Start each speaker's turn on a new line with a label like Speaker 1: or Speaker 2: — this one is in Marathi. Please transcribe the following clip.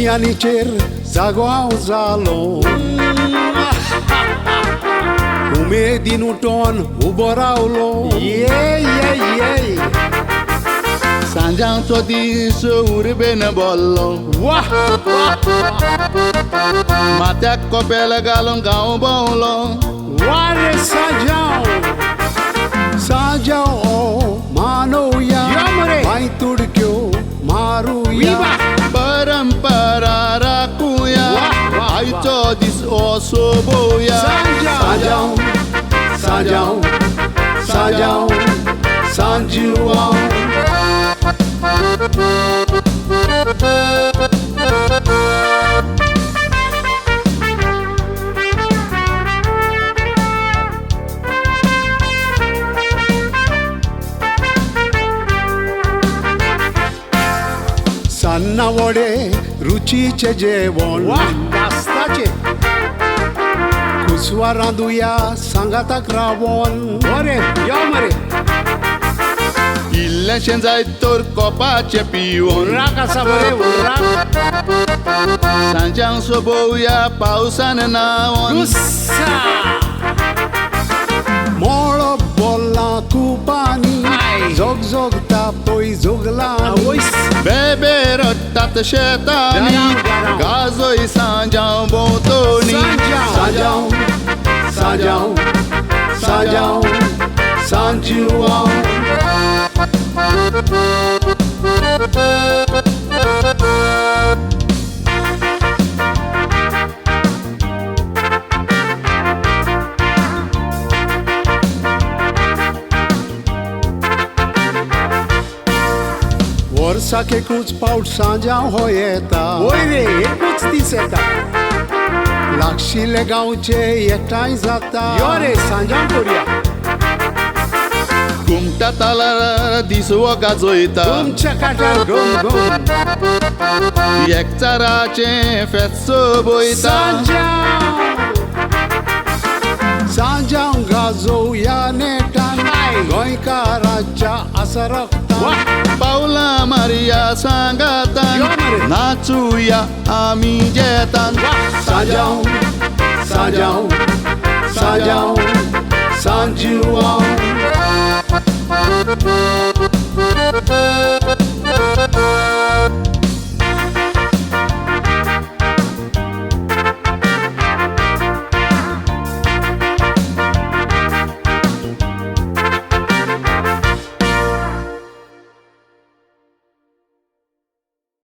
Speaker 1: Zianicer zagoau zalo Umedin uton uboraulo
Speaker 2: Sanjoao todi urbe na bollo
Speaker 1: Wah
Speaker 2: Matek ko galong gaon bolo
Speaker 1: Ware Sanjoao Sanjoao manoya Vai tudkyo maruya
Speaker 2: Parampara rakuya Ai todis osoboya
Speaker 1: Sanjoao Sanjoao Sanjoao Sanjoao सन्नावडे रुचीचे जेवण पास्ताचे कुसवा रांदूया सांगाताक रावण बरे या मरे
Speaker 2: इल्लेशें जाय तर कोपाचे पिवून
Speaker 1: उर्राक आसा बरे उर्राक
Speaker 2: सांजांक सोबोवया पावसान नावून
Speaker 1: मोळो बोल्ला कुपानी जोग जोगता पळय जोगला
Speaker 2: बेबे रडटात शेतांनी गाजोय सांजांव भोंवतणी
Speaker 1: Sanjoao Sanjoao Sanjoao Sanjoao वर्साक एकूच पावट सांजाव हो येता वय रे एकूच दीस येता लागशिल्ले गांवचे एकठांय जाता यो रे सांजाव करुया
Speaker 2: घुमटा तालार दिसवो गाजोयता
Speaker 1: तुमच्या काटार घुम घुम
Speaker 2: एकचाराचें फेस्त सोबोयता
Speaker 1: सांजाव गाजोवया नेटान गोंयकाराच्या आसा रक्तान
Speaker 2: पावलां मारया सांगातान नाचुया आमी जेतान
Speaker 1: Sanjoao Sanjoao Sanjoao Sanjoao